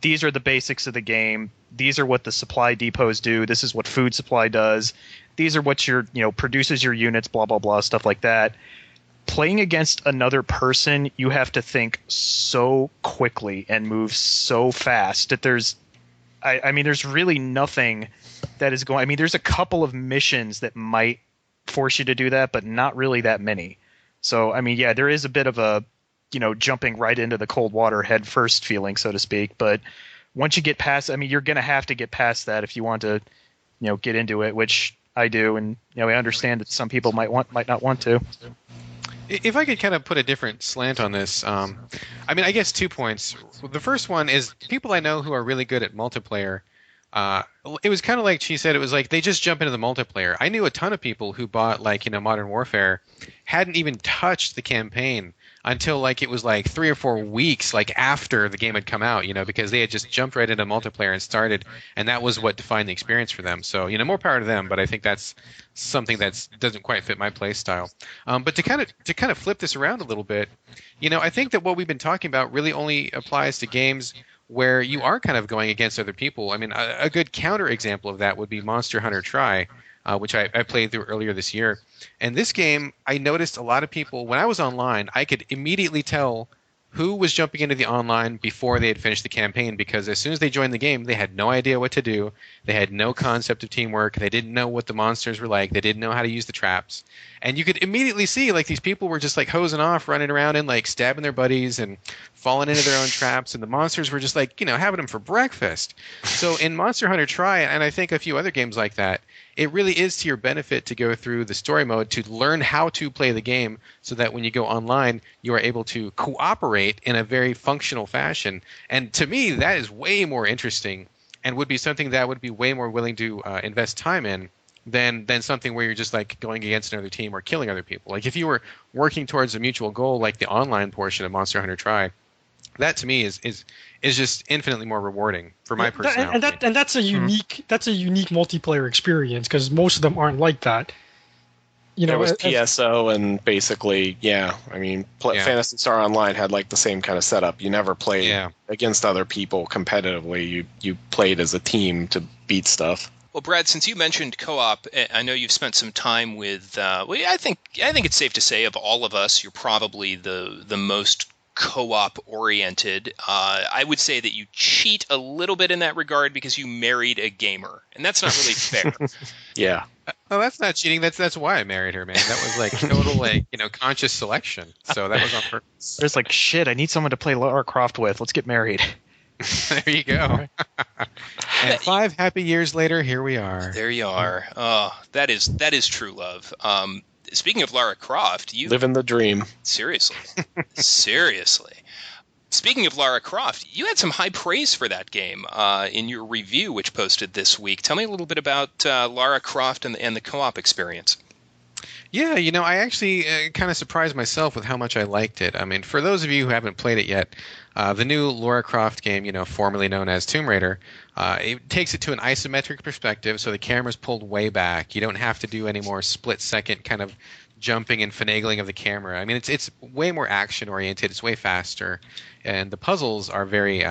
these are the basics of the game. These are what the supply depots do. This is what food supply does. These are what produces your units, blah, blah, blah, stuff like that. Playing against another person, you have to think so quickly and move so fast that there's really nothing that is going. I mean, there's a couple of missions that might force you to do that, but not really that many. So, I mean, yeah, there is a bit of a, jumping right into the cold water head first feeling, so to speak. But once you get past, I mean, you're going to have to get past that if you want to, get into it, which I do. And, I understand that some people might not want to. If I could kind of put a different slant on this, I guess 2 points. The first one is people I know who are really good at multiplayer. It was kind of like she said, it was like they just jump into the multiplayer. I knew a ton of people who bought Modern Warfare, hadn't even touched the campaign until it was 3 or 4 weeks after the game had come out, because they had just jumped right into multiplayer and started, and that was what defined the experience for them. So, more power to them, but I think that's something that doesn't quite fit my play style. But to kind of flip this around a little bit, I think that what we've been talking about really only applies to games where you are kind of going against other people. I mean, a good counter example of that would be Monster Hunter Tri, which I played through earlier this year. And this game, I noticed a lot of people, when I was online, I could immediately tell who was jumping into the online before they had finished the campaign, because as soon as they joined the game, they had no idea what to do. They had no concept of teamwork. They didn't know what the monsters were like. They didn't know how to use the traps. And you could immediately see these people were just hosing off, running around and stabbing their buddies and falling into their own traps. And the monsters were just having them for breakfast. So in Monster Hunter Tri, and I think a few other games like that, it really is to your benefit to go through the story mode to learn how to play the game, so that when you go online, you are able to cooperate in a very functional fashion. And to me, that is way more interesting and would be something that I would be way more willing to invest time in than something where you're just going against another team or killing other people. If you were working towards a mutual goal, like the online portion of Monster Hunter Tri, that to me is just infinitely more rewarding for my personality. And that's a unique multiplayer experience, because most of them aren't like that. There was PSO, and basically, Phantasy Star Online had the same kind of setup. You never played against other people competitively. You played as a team to beat stuff. Well, Brad, since you mentioned co-op, I know you've spent some time with. I think it's safe to say, of all of us, you're probably the most co-op oriented. I would say that you cheat a little bit in that regard because you married a gamer, and that's not really fair. Yeah. Oh, that's not cheating. That's why I married her, man. That was total conscious selection. So that was on purpose. There's shit, I need someone to play Lara Croft with. Let's get married. There you go. And 5 happy years later, here we are. There you are. Oh, that is true love. Speaking of Lara Croft, you Living the dream. seriously. Speaking of Lara Croft, you had some high praise for that game in your review, which posted this week. Tell me a little bit about Lara Croft and the co-op experience. Yeah, I actually kind of surprised myself with how much I liked it. I mean, for those of you who haven't played it yet, the new Lara Croft game, formerly known as Tomb Raider, it takes it to an isometric perspective, so the camera's pulled way back. You don't have to do any more split-second kind of jumping and finagling of the camera. I mean, it's way more action-oriented. It's way faster, and the puzzles are very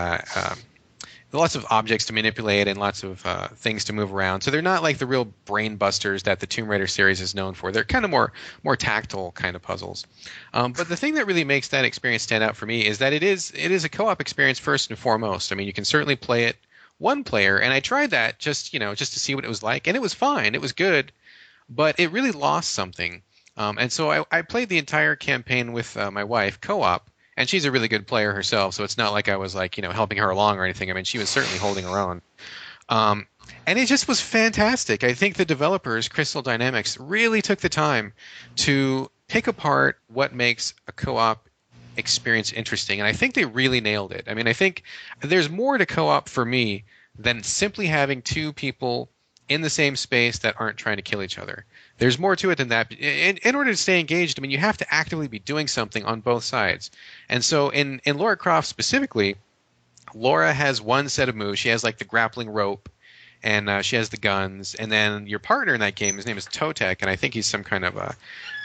lots of objects to manipulate and lots of things to move around. So they're not like the real brain busters that the Tomb Raider series is known for. They're kind of more tactile kind of puzzles. But the thing that really makes that experience stand out for me is that it is a co-op experience first and foremost. I mean, you can certainly play it one player, and I tried that just to see what it was like, and it was fine. It was good, but it really lost something. And so I played the entire campaign with my wife, co-op. And she's a really good player herself, so it's not like I was helping her along or anything. I mean, she was certainly holding her own. And it just was fantastic. I think the developers, Crystal Dynamics, really took the time to pick apart what makes a co-op experience interesting. And I think they really nailed it. I mean, I think there's more to co-op for me than simply having two people in the same space that aren't trying to kill each other. There's more to it than that. In order to stay engaged, I mean, you have to actively be doing something on both sides. And so in Lara Croft specifically, Laura has one set of moves. She has like the grappling rope, and she has the guns. And then your partner in that game, his name is Totek, and I think he's some kind of a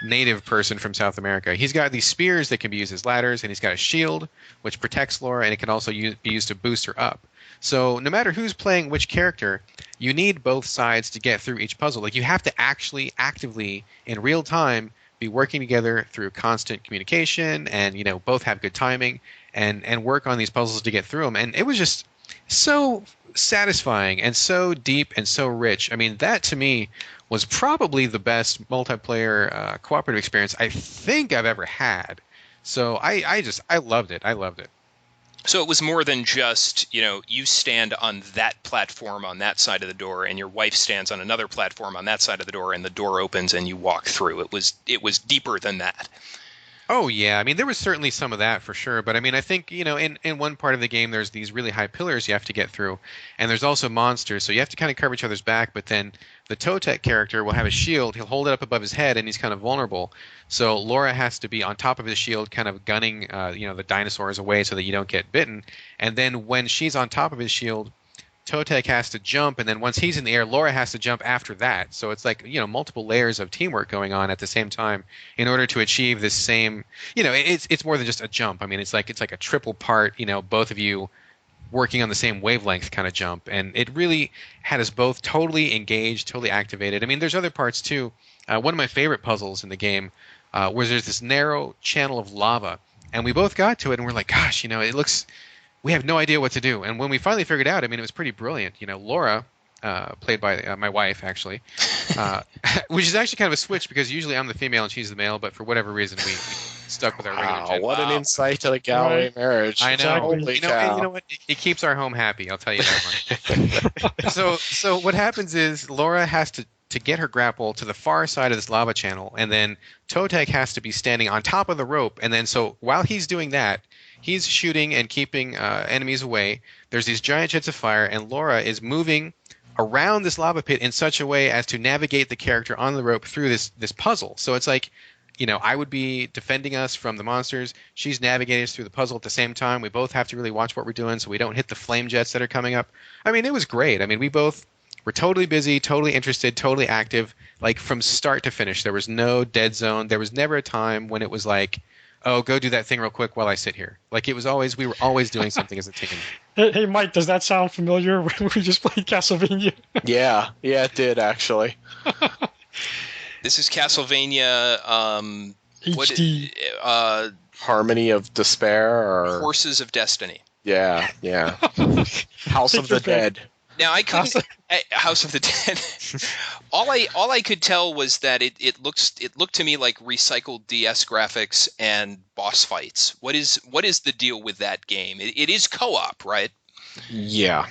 native person from South America. He's got these spears that can be used as ladders, and he's got a shield, which protects Laura, and it can also be used to boost her up. So no matter who's playing which character, you need both sides to get through each puzzle. Like, you have to actually actively, in real time, be working together through constant communication and, both have good timing and work on these puzzles to get through them. And it was just so satisfying and so deep and so rich. I mean, that to me was probably the best multiplayer cooperative experience I think I've ever had. So I loved it. I loved it. So it was more than just, you stand on that platform on that side of the door and your wife stands on another platform on that side of the door and the door opens and you walk through. It was deeper than that. Oh, yeah. I mean, there was certainly some of that for sure. But I mean, I think, in one part of the game, there's these really high pillars you have to get through. And there's also monsters. So you have to kind of cover each other's back. But then the Totek character will have a shield. He'll hold it up above his head and he's kind of vulnerable. So Laura has to be on top of his shield, kind of gunning, the dinosaurs away so that you don't get bitten. And then when she's on top of his shield, Totek has to jump, and then once he's in the air, Laura has to jump after that. So it's like, multiple layers of teamwork going on at the same time in order to achieve this same, it's more than just a jump. I mean, it's like a triple part, both of you working on the same wavelength kind of jump. And it really had us both totally engaged, totally activated. I mean, there's other parts too. One of my favorite puzzles in the game was there's this narrow channel of lava, and we both got to it and we're like, gosh, it looks... We have no idea what to do. And when we finally figured out, I mean, it was pretty brilliant. Laura, played by my wife, actually, which is actually kind of a switch because usually I'm the female and she's the male, but for whatever reason, we stuck with our regular gender. What an insight to the Gallaway marriage. I know. Holy cow. And you know what? It keeps our home happy, I'll tell you that much. So what happens is Laura has to get her grapple to the far side of this lava channel, and then Totek has to be standing on top of the rope. And then so while he's doing that, he's shooting and keeping enemies away. There's these giant jets of fire, and Laura is moving around this lava pit in such a way as to navigate the character on the rope through this puzzle. So it's like, I would be defending us from the monsters. She's navigating us through the puzzle at the same time. We both have to really watch what we're doing so we don't hit the flame jets that are coming up. I mean, it was great. I mean, we both were totally busy, totally interested, totally active, like from start to finish. There was no dead zone. There was never a time when it was like, oh, go do that thing real quick while I sit here. Like, we were always doing something as a team. Hey, Mike, does that sound familiar when we just played Castlevania? Yeah, it did, actually. This is Castlevania HD. Harmony of Despair or Horses of Destiny. Yeah. House of the Dead. Now I couldn't House of the Dead. all I could tell was that it looked to me like recycled DS graphics and boss fights. What is the deal with that game? It is co-op, right? Yeah,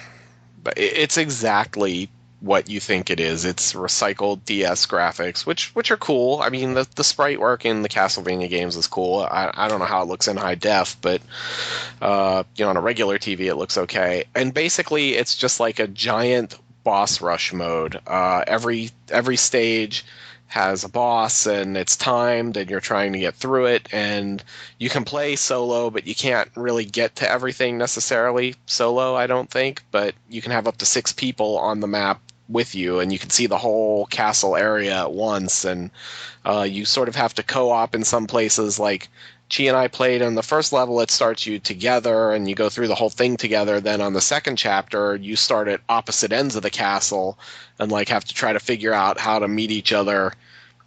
but it's exactly what you think it is. It's recycled DS graphics, which are cool. I mean, the sprite work in the Castlevania games is cool. I don't know how it looks in high def, but on a regular TV it looks okay. And basically, it's just like a giant boss rush mode. Every stage has a boss and it's timed and you're trying to get through it, and you can play solo, but you can't really get to everything necessarily solo, I don't think, but you can have up to 6 people on the map with you and you can see the whole castle area at once, and you sort of have to co-op in some places. Like Chi and I played on the first level, it starts you together and you go through the whole thing together. Then on the second chapter, you start at opposite ends of the castle and like have to try to figure out how to meet each other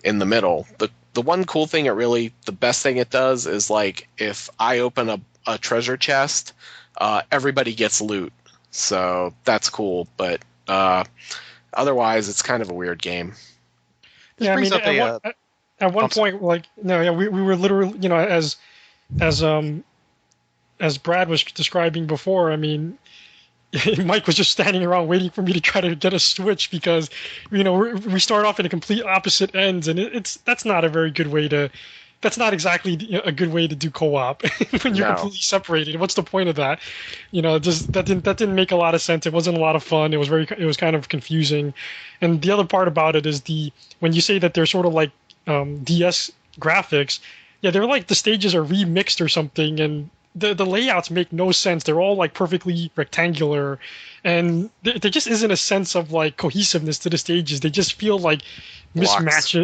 in the middle. The one cool thing the best thing it does is like if I open a treasure chest, everybody gets loot. So that's cool, but otherwise it's kind of a weird game. Yeah, I mean, at one point, like, no, yeah, we were literally, as Brad was describing before, I mean, Mike was just standing around waiting for me to try to get a switch because, we start off in a complete opposite ends, and that's not a very good way to. That's not exactly a good way to do co-op when you're completely separated. What's the point of that? That didn't make a lot of sense. It wasn't a lot of fun. It was kind of confusing. And the other part about it is when you say that they're sort of like DS graphics, yeah, they're like the stages are remixed or something, and the layouts make no sense. They're all like perfectly rectangular, and there just isn't a sense of like cohesiveness to the stages. They just feel like mismatched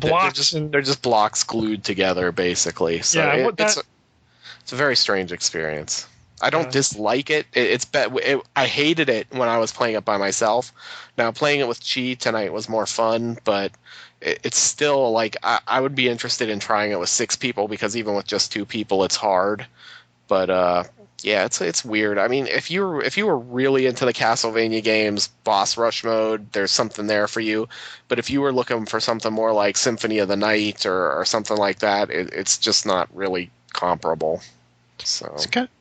blocks. They're just blocks glued together, basically. So yeah, it's a very strange experience. I don't dislike it. I hated it when I was playing it by myself. Now playing it with Chi tonight was more fun, but it's still like I would be interested in trying it with 6 people, because even with just 2 people, it's hard. But yeah, it's weird. I mean, if you were really into the Castlevania games, boss rush mode, there's something there for you. But if you were looking for something more like Symphony of the Night or something like that, it's just not really comparable. So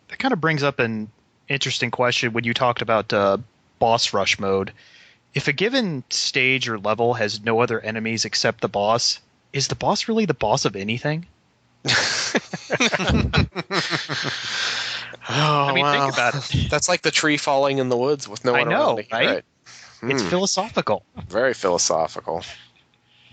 that kind of brings up an interesting question when you talked about boss rush mode. If a given stage or level has no other enemies except the boss, is the boss really the boss of anything? I mean, think about it. That's like the tree falling in the woods with no one around to hear right? it. It's philosophical. Very philosophical.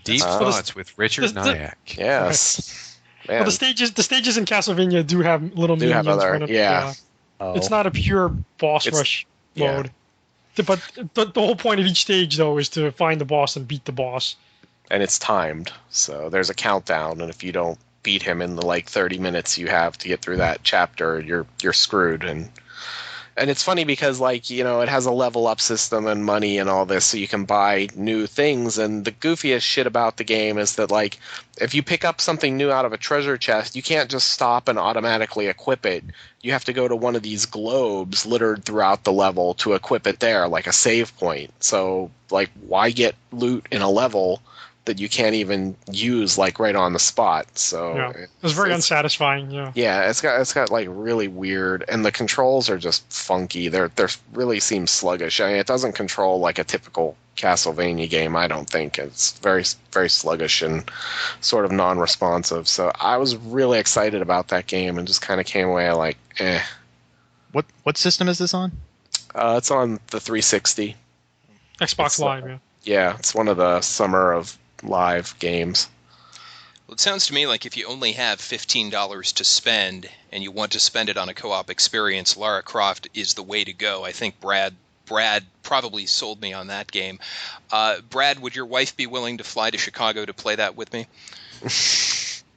Deep thoughts with Richard Nyack. Yes. Man. Well, the stages in Castlevania do have little minions. It's not a pure boss rush mode. But the whole point of each stage, though, is to find the boss and beat the boss. And it's timed, so there's a countdown, and if you don't beat him in the 30 minutes you have to get through that chapter, you're screwed. And it's funny because it has a level up system and money and all this, so you can buy new things. And the goofiest shit about the game is that if you pick up something new out of a treasure chest, you can't just stop and automatically equip it. You have to go to one of these globes littered throughout the level to equip it there, like a save point. So why get loot in a level that you can't even use right on the spot? So it was very unsatisfying. Yeah, it's got really weird, and the controls are just funky. They're really seem sluggish. I mean, it doesn't control like a typical Castlevania game. I don't think it's very, very sluggish and sort of non-responsive. So I was really excited about that game and just kind of came away eh. What system is this on? It's on the 360. Xbox Live. Yeah, it's one of the Summer of Live games. Well, it sounds to me like if you only have $15 to spend and you want to spend it on a co-op experience, Lara Croft is the way to go. I think Brad probably sold me on that game. Brad, would your wife be willing to fly to Chicago to play that with me?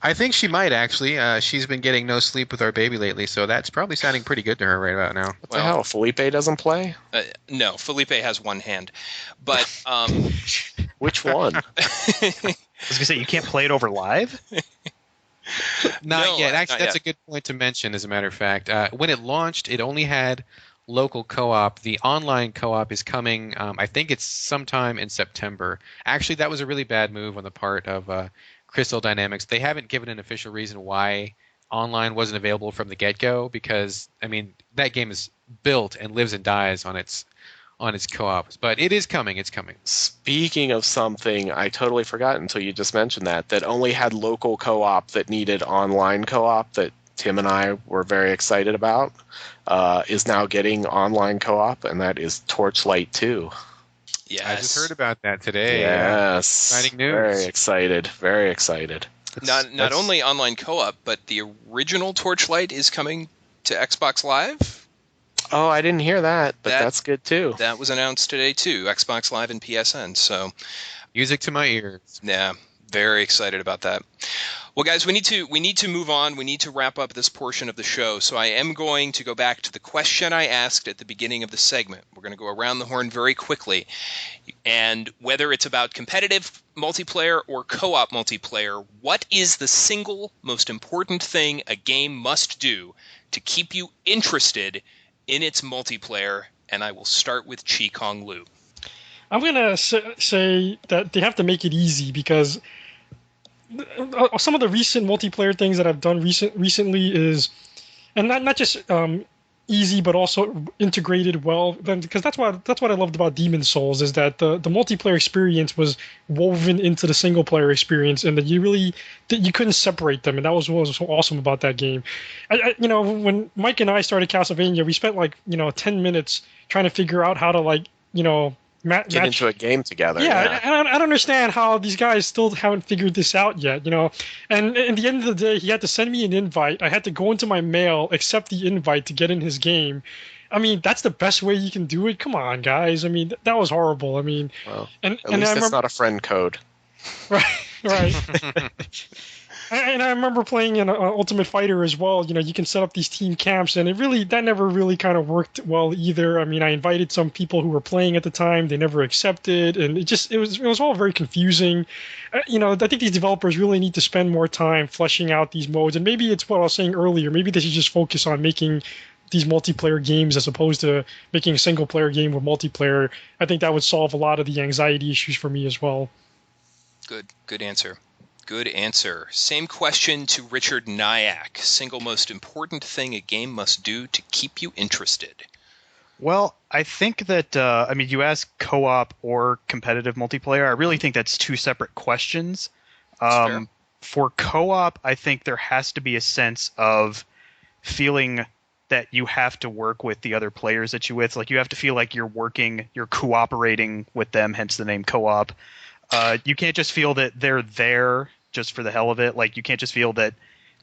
I think she might, actually. She's been getting no sleep with our baby lately, so that's probably sounding pretty good to her right about now. What the hell? Felipe doesn't play? No, Felipe has one hand. But which one? I was going to say, you can't play it over live? Not yet. Actually, that's yet. a good point to mention, as a matter of fact. When it launched, it only had local co-op. The online co-op is coming, I think it's sometime in September. Actually, that was a really bad move on the part of Crystal Dynamics. They haven't given an official reason why online wasn't available from the get-go, because, I mean, that game is built and lives and dies on its on its co-ops, but it is coming. It's coming. Speaking of something, I totally forgot until you just mentioned that only had local co-op that needed online co-op that Tim and I were very excited about, is now getting online co-op, and that is Torchlight 2. Yes. I just heard about that today. Yeah. Yes. Exciting news. Very excited. Very excited. Not only online co-op, but the original Torchlight is coming to Xbox Live. Oh, I didn't hear that, but that's good too. That was announced today too, Xbox Live and PSN. So, music to my ears. Yeah, very excited about that. Well, guys, we need to move on. We need to wrap up this portion of the show. So I am going to go back to the question I asked at the beginning of the segment. We're going to go around the horn very quickly. And whether it's about competitive multiplayer or co-op multiplayer, what is the single most important thing a game must do to keep you interested in its multiplayer? And I will start with Chi Kong Lu. I'm gonna say that they have to make it easy, because some of the recent multiplayer things that I've done recently is, and not just easy, but also integrated well. Because that's what I loved about Demon's Souls, is that the multiplayer experience was woven into the single player experience, and that you couldn't separate them, and that was what was so awesome about that game. When Mike and I started Castlevania, we spent 10 minutes trying to figure out how to get into a game together. Yeah. And I don't understand how these guys still haven't figured this out yet, And at the end of the day, he had to send me an invite. I had to go into my mail, accept the invite to get in his game. I mean, that's the best way you can do it. Come on, guys. I mean, that was horrible. I mean, well, at least it's not a friend code. Right. And I remember playing in Ultimate Fighter as well. You can set up these team camps, and that never really kind of worked well either. I mean, I invited some people who were playing at the time; they never accepted, and it was all very confusing. I think these developers really need to spend more time fleshing out these modes, and maybe it's what I was saying earlier. Maybe they should just focus on making these multiplayer games as opposed to making a single player game with multiplayer. I think that would solve a lot of the anxiety issues for me as well. Good answer. Good answer. Same question to Richard Nyack. Single most important thing a game must do to keep you interested. Well, I think that, you ask co-op or competitive multiplayer. I really think that's two separate questions. For co-op, I think there has to be a sense of feeling that you have to work with the other players that you're with. Like, you have to feel like you're cooperating with them, hence the name co-op. You can't just feel that they're there just for the hell of it. Like, you can't just feel that,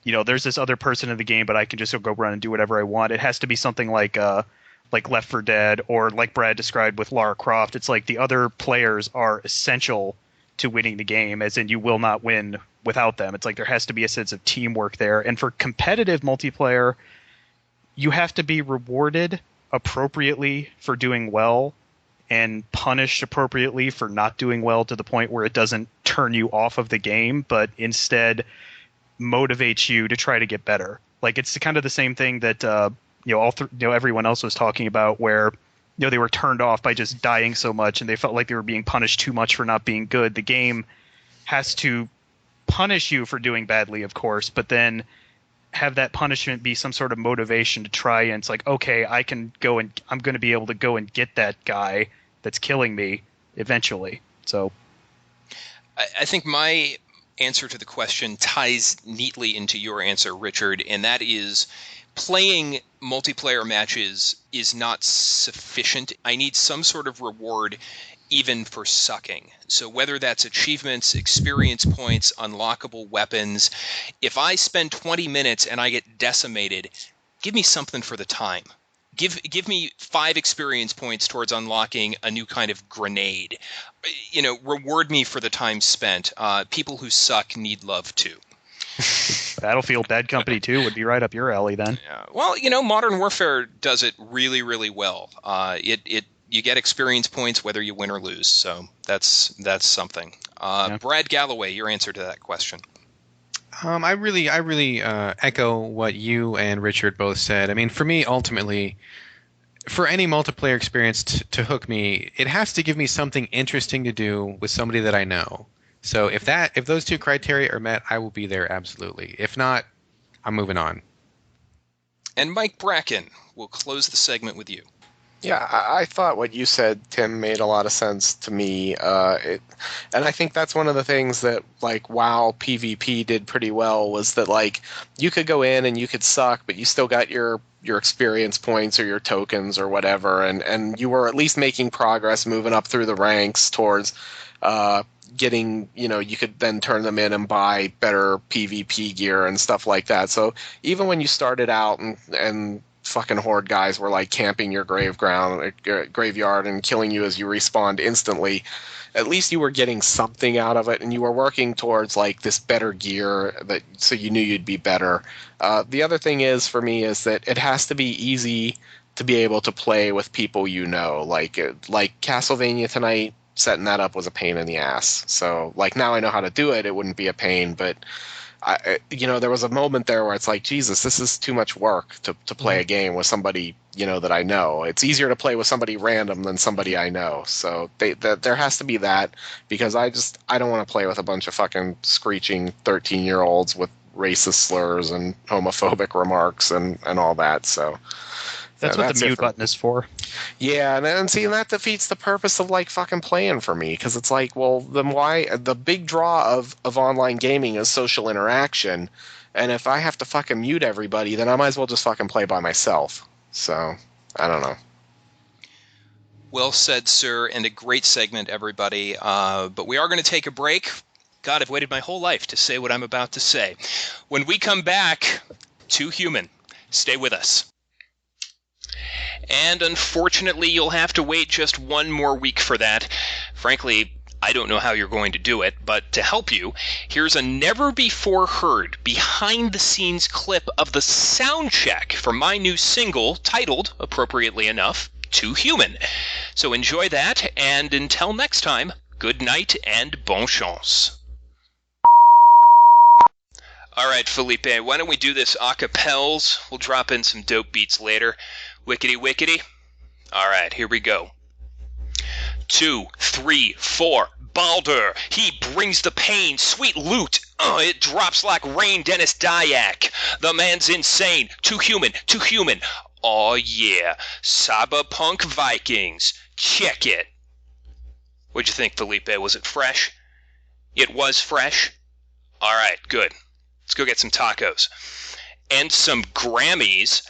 there's this other person in the game, but I can just go run and do whatever I want. It has to be something like Left 4 Dead, or like Brad described with Lara Croft. It's like the other players are essential to winning the game, as in you will not win without them. It's like there has to be a sense of teamwork there. And for competitive multiplayer, you have to be rewarded appropriately for doing well, and punished appropriately for not doing well, to the point where it doesn't turn you off of the game, but instead motivates you to try to get better. Like, it's kind of the same thing that everyone else was talking about, where they were turned off by just dying so much, and they felt like they were being punished too much for not being good. The game has to punish you for doing badly, of course, but then have that punishment be some sort of motivation to try, and it's like, okay, I'm going to be able to go and get that guy that's killing me eventually. So I think my answer to the question ties neatly into your answer, Richard, and that is playing multiplayer matches is not sufficient. I need some sort of reward even for sucking. So whether that's achievements, experience points, unlockable weapons, if I spend 20 minutes and I get decimated, give me something for the time. Give me 5 experience points towards unlocking a new kind of grenade. Reward me for the time spent. People who suck need love too. Battlefield Bad Company 2 would be right up your alley then. Yeah. Well, Modern Warfare does it really, really well. You get experience points whether you win or lose, so that's something. Yeah. Brad Gallaway, your answer to that question. I really echo what you and Richard both said. I mean, for me, ultimately, for any multiplayer experience to hook me, it has to give me something interesting to do with somebody that I know. So if those two criteria are met, I will be there absolutely. If not, I'm moving on. And Mike Bracken, we'll close the segment with you. Yeah, I thought what you said, Tim, made a lot of sense to me. And I think that's one of the things that, like, WoW PvP did pretty well was that, like, you could go in and you could suck, but you still got your experience points or your tokens or whatever, and you were at least making progress, moving up through the ranks towards getting, you could then turn them in and buy better PvP gear and stuff like that. So even when you started out and fucking horde guys were like camping your graveyard and killing you as you respawned instantly, at least you were getting something out of it, and you were working towards like this better gear that so you knew you'd be better. The other thing is for me is that it has to be easy to be able to play with people like Castlevania tonight. Setting that up was a pain in the ass. So like now I know how to do it. It wouldn't be a pain, but there was a moment there where it's like, Jesus, this is too much work to play a game with somebody, that I know. It's easier to play with somebody random than somebody I know. So there has to be that, because I don't want to play with a bunch of fucking screeching 13-year-olds with racist slurs and homophobic remarks and all that. So That's what the mute button is for. Yeah, and see, that defeats the purpose of like fucking playing for me, because it's like, well, then why? The big draw of online gaming is social interaction, and if I have to fucking mute everybody, then I might as well just fucking play by myself. So I don't know. Well said, sir, and a great segment, everybody. But we are going to take a break. God, I've waited my whole life to say what I'm about to say. When we come back, Too Human. Stay with us. And unfortunately, you'll have to wait just one more week for that. Frankly, I don't know how you're going to do it, but to help you, here's a never-before-heard, behind-the-scenes clip of the sound check for my new single, titled, appropriately enough, Too Human. So enjoy that, and until next time, good night and bon chance. All right, Felipe, why don't we do this a cappelles? We'll drop in some dope beats later. Wickety wickety. All right, here we go. 2, 3, 4. Baldur, he brings the pain. Sweet loot. It drops like rain. Dennis Dyack. The man's insane. Too human. Too human. Oh yeah. Cyberpunk Vikings. Check it. What'd you think, Felipe? Was it fresh? It was fresh? All right, good. Let's go get some tacos. And some Grammys.